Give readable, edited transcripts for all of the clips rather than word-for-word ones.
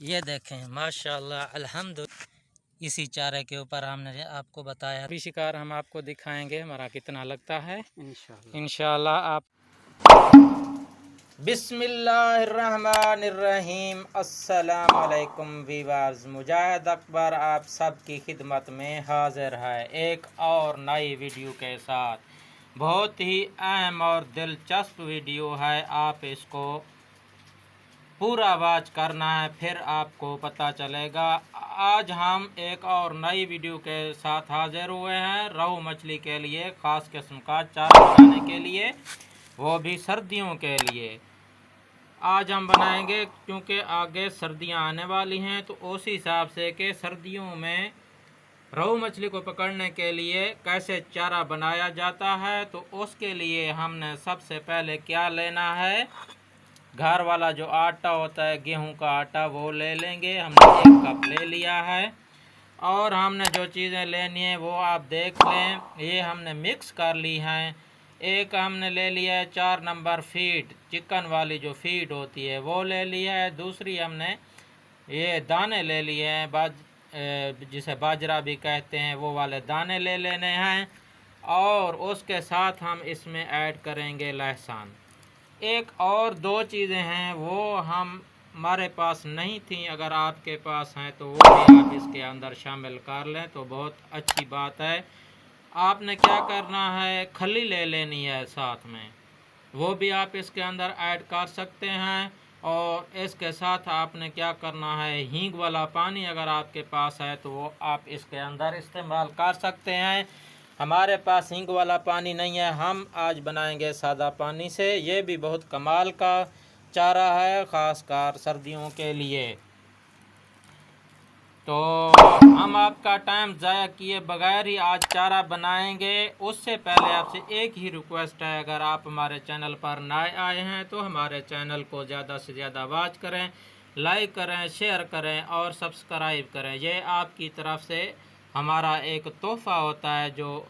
ये देखें माशाल्लाह अल्हम्दुलिल्लाह। इसी चारे के ऊपर हमने आपको बताया भी शिकार हम आपको दिखाएंगे हमारा कितना लगता है इंशाल्लाह। आप बिस्मिल्लाहिर्रहमानिर्रहीम। अस्सलाम वालेकुम वीवर्स, मुजाहिद अकबर आप सबकी खिदमत में हाजिर है एक और नई वीडियो के साथ। बहुत ही अहम और दिलचस्प वीडियो है, आप इसको पूरा वाच करना है फिर आपको पता चलेगा। आज हम एक और नई वीडियो के साथ हाजिर हुए हैं रोहू मछली के लिए, ख़ास किस्म का चारा बनाने के लिए, वो भी सर्दियों के लिए। आज हम बनाएंगे क्योंकि आगे सर्दियां आने वाली हैं, तो उस हिसाब से कि सर्दियों में रोहू मछली को पकड़ने के लिए कैसे चारा बनाया जाता है। तो उसके लिए हमने सबसे पहले क्या लेना है, घर वाला जो आटा होता है गेहूं का आटा वो ले लेंगे। हमने 1 कप ले लिया है। और हमने जो चीज़ें लेनी है वो आप देख लें, ये हमने मिक्स कर ली हैं। एक हमने ले लिया है 4 नंबर फीड, चिकन वाली जो फीड होती है वो ले लिया है। दूसरी हमने ये दाने ले लिए हैं, जिसे बाजरा भी कहते हैं, वो वाले दाने ले लेने हैं। और उसके साथ हम इसमें ऐड करेंगे लहसुन। एक और 2 चीज़ें हैं वो हमारे पास नहीं थी, अगर आपके पास हैं तो वो भी आप इसके अंदर शामिल कर लें तो बहुत अच्छी बात है। आपने क्या करना है, खली ले लेनी है साथ में, वो भी आप इसके अंदर ऐड कर सकते हैं। और इसके साथ आपने क्या करना है, हींग वाला पानी अगर आपके पास है तो वो आप इसके अंदर इस्तेमाल कर सकते हैं। हमारे पास हींग वाला पानी नहीं है, हम आज बनाएंगे सादा पानी से। ये भी बहुत कमाल का चारा है, ख़ासकर सर्दियों के लिए। तो हम आपका टाइम ज़ाया किए बगैर ही आज चारा बनाएंगे। उससे पहले आपसे एक ही रिक्वेस्ट है, अगर आप हमारे चैनल पर नए आए हैं तो हमारे चैनल को ज़्यादा से ज़्यादा वॉच करें, लाइक करें, शेयर करें और सब्सक्राइब करें। ये आपकी तरफ से हमारा एक तोहफ़ा होता है जो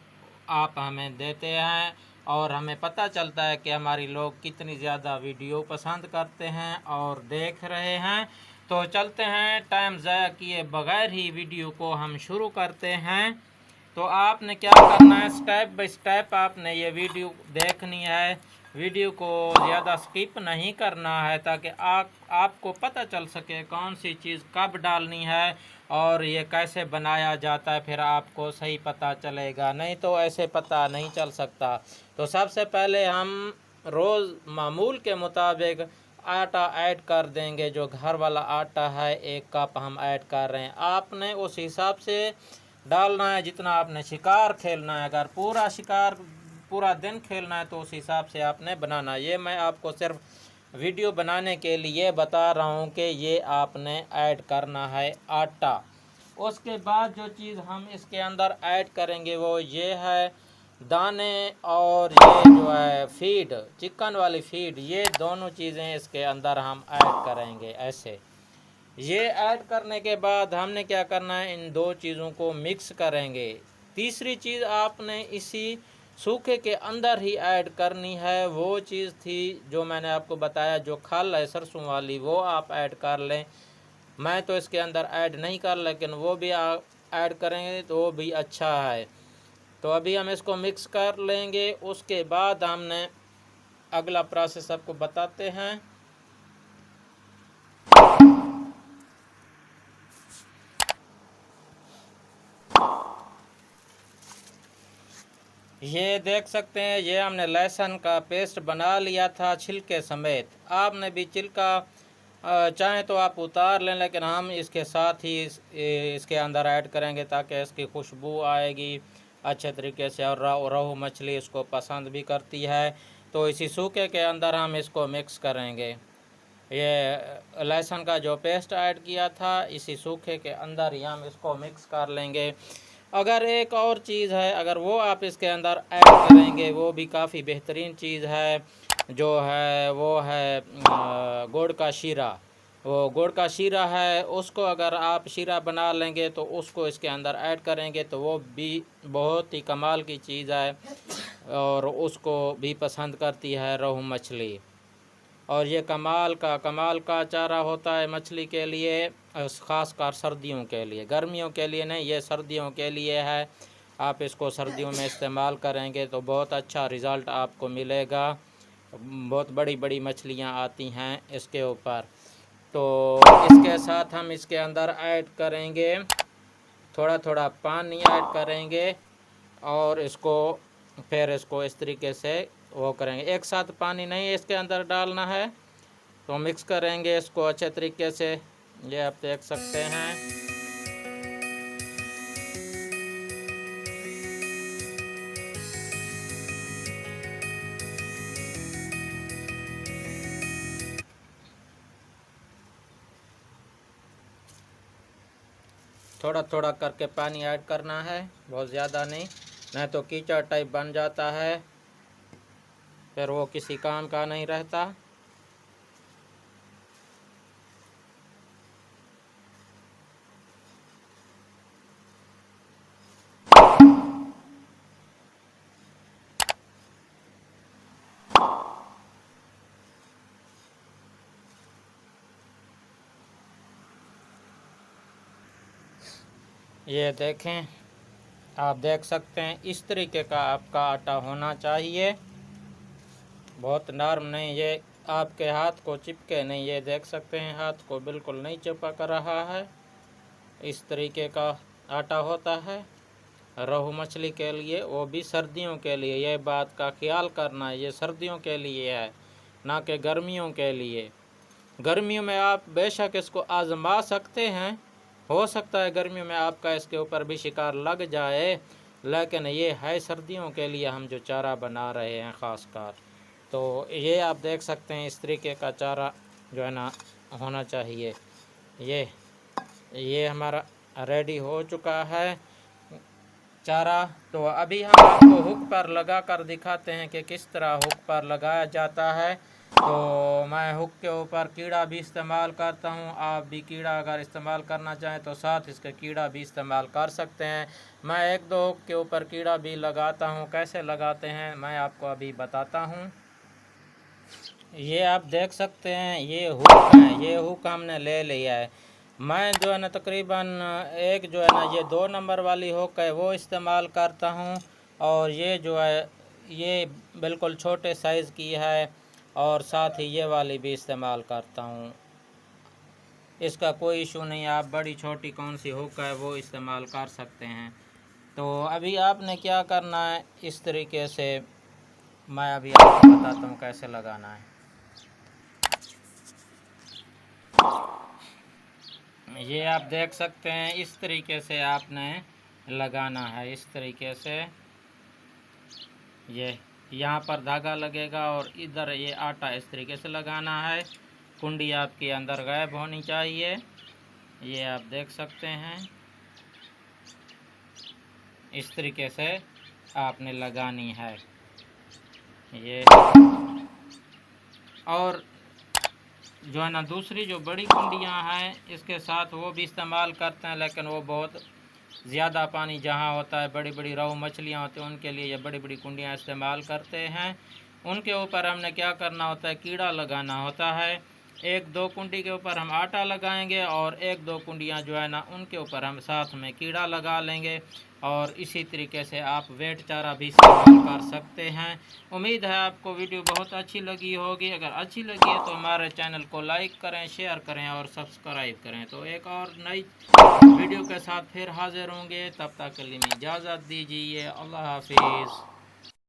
आप हमें देते हैं, और हमें पता चलता है कि हमारी लोग कितनी ज़्यादा वीडियो पसंद करते हैं और देख रहे हैं। तो चलते हैं, टाइम ज़ाया किए बगैर ही वीडियो को हम शुरू करते हैं। तो आपने क्या करना है, स्टेप बाय स्टेप आपने ये वीडियो देखनी है, वीडियो को ज़्यादा स्किप नहीं करना है, ताकि आपको पता चल सके कौन सी चीज़ कब डालनी है और ये कैसे बनाया जाता है, फिर आपको सही पता चलेगा, नहीं तो ऐसे पता नहीं चल सकता। तो सबसे पहले हम रोज़ मामूल के मुताबिक आटा ऐड कर देंगे। जो घर वाला आटा है 1 कप हम ऐड कर रहे हैं। आपने उस हिसाब से डालना है जितना आपने शिकार खेलना है। अगर पूरा दिन खेलना है तो उस हिसाब से आपने बनाना है। ये मैं आपको सिर्फ वीडियो बनाने के लिए बता रहा हूँ कि ये आपने ऐड करना है आटा। उसके बाद जो चीज़ हम इसके अंदर ऐड करेंगे वो ये है दाने, और ये जो है फीड, चिकन वाली फीड, ये दोनों चीज़ें इसके अंदर हम ऐड करेंगे। ऐसे ये ऐड करने के बाद हमने क्या करना है, इन 2 चीज़ों को मिक्स करेंगे। तीसरी चीज़ आपने इसी सूखे के अंदर ही ऐड करनी है, वो चीज़ थी जो मैंने आपको बताया, जो खल है सरसों वाली, वो आप ऐड कर लें। मैं तो इसके अंदर ऐड नहीं कर, लेकिन वो भी आप ऐड करेंगे तो वो भी अच्छा है। तो अभी हम इसको मिक्स कर लेंगे। उसके बाद हमने अगला प्रोसेस आपको बताते हैं। ये देख सकते हैं, ये हमने लहसुन का पेस्ट बना लिया था छिलके समेत। आपने भी छिलका चाहें तो आप उतार लें, लेकिन हम इसके साथ ही इसके अंदर ऐड करेंगे ताकि इसकी खुशबू आएगी अच्छे तरीके से, और रोहू मछली इसको पसंद भी करती है। तो इसी सूखे के अंदर हम इसको मिक्स करेंगे। ये लहसुन का जो पेस्ट ऐड किया था इसी सूखे के अंदर ही हम इसको मिक्स कर लेंगे। अगर एक और चीज़ है, अगर वो आप इसके अंदर ऐड करेंगे वो भी काफ़ी बेहतरीन चीज़ है, जो है वो है गुड़ का शीरा। वो गुड़ का शीरा है, उसको अगर आप शीरा बना लेंगे तो उसको इसके अंदर ऐड करेंगे तो वो भी बहुत ही कमाल की चीज़ है, और उसको भी पसंद करती है रोहू मछली। और ये कमाल का चारा होता है मछली के लिए, ख़ासकर सर्दियों के लिए। गर्मियों के लिए नहीं, ये सर्दियों के लिए है। आप इसको सर्दियों में इस्तेमाल करेंगे तो बहुत अच्छा रिज़ल्ट आपको मिलेगा। बहुत बड़ी बड़ी मछलियाँ आती हैं इसके ऊपर। तो इसके साथ हम इसके अंदर ऐड करेंगे थोड़ा थोड़ा पानी ऐड करेंगे और इसको फिर इसको इस तरीके से वो करेंगे। एक साथ पानी नहीं इसके अंदर डालना है, तो मिक्स करेंगे इसको अच्छे तरीके से। ये आप देख सकते हैं। थोड़ा थोड़ा करके पानी ऐड करना है, बहुत ज़्यादा नहीं तो कीचड़ टाइप बन जाता है, फिर वो किसी काम का नहीं रहता। ये देखें, आप देख सकते हैं इस तरीके का आपका आटा होना चाहिए, बहुत नरम नहीं, ये आपके हाथ को चिपके नहीं। ये देख सकते हैं हाथ को बिल्कुल नहीं चिपक रहा है। इस तरीके का आटा होता है रोहू मछली के लिए, वो भी सर्दियों के लिए। ये बात का ख्याल करना है, ये सर्दियों के लिए है, ना कि गर्मियों के लिए। गर्मियों में आप बेशक इसको आजमा सकते हैं, हो सकता है गर्मियों में आपका इसके ऊपर भी शिकार लग जाए, लेकिन ये है सर्दियों के लिए हम जो चारा बना रहे हैं ख़ासकर। तो ये आप देख सकते हैं इस तरीके का चारा जो है ना होना चाहिए। ये हमारा रेडी हो चुका है चारा। तो अभी हम आपको हुक पर लगा कर दिखाते हैं कि किस तरह हुक पर लगाया जाता है। तो मैं हुक के ऊपर कीड़ा भी इस्तेमाल करता हूं, आप भी कीड़ा अगर इस्तेमाल करना चाहें तो साथ इसके कीड़ा भी इस्तेमाल कर सकते हैं। मैं एक दो हुक के ऊपर कीड़ा भी लगाता हूं, कैसे लगाते हैं मैं आपको अभी बताता हूं। ये आप देख सकते हैं ये हुक है, ये हुक हमने ले लिया है। मैं जो है ना तकरीबन एक जो है ना ये 2 नंबर वाली हुक है वो इस्तेमाल करता हूँ, और ये जो है ये बिल्कुल छोटे साइज़ की है, और साथ ही ये वाली भी इस्तेमाल करता हूँ। इसका कोई इशू नहीं, आप बड़ी छोटी कौन सी हुक है वो इस्तेमाल कर सकते हैं। तो अभी आपने क्या करना है, इस तरीके से मैं अभी आपको बताता हूँ कैसे लगाना है। ये आप देख सकते हैं इस तरीके से आपने लगाना है, इस तरीके से। ये यहाँ पर धागा लगेगा और इधर ये आटा इस तरीके से लगाना है। कुंडी आपके अंदर गायब होनी चाहिए, ये आप देख सकते हैं इस तरीके से आपने लगानी है ये। और जो है ना दूसरी जो बड़ी कुंडियाँ हैं इसके साथ वो भी इस्तेमाल करते हैं, लेकिन वो बहुत ज़्यादा पानी जहाँ होता है, बड़ी बड़ी रोहू मछलियाँ होती हैं उनके लिए ये बड़ी बड़ी कुंडियाँ इस्तेमाल करते हैं। उनके ऊपर हमने क्या करना होता है, कीड़ा लगाना होता है। एक दो कुंडी के ऊपर हम आटा लगाएंगे और एक दो कुंडियाँ जो है ना उनके ऊपर हम साथ में कीड़ा लगा लेंगे, और इसी तरीके से आप वेट चारा भी इस्तेमाल कर सकते हैं। उम्मीद है आपको वीडियो बहुत अच्छी लगी होगी। अगर अच्छी लगी है तो हमारे चैनल को लाइक करें, शेयर करें और सब्सक्राइब करें। तो एक और नई वीडियो के साथ फिर हाजिर होंगे, तब तक के लिए इजाज़त दीजिए। अल्लाह हाफिज़।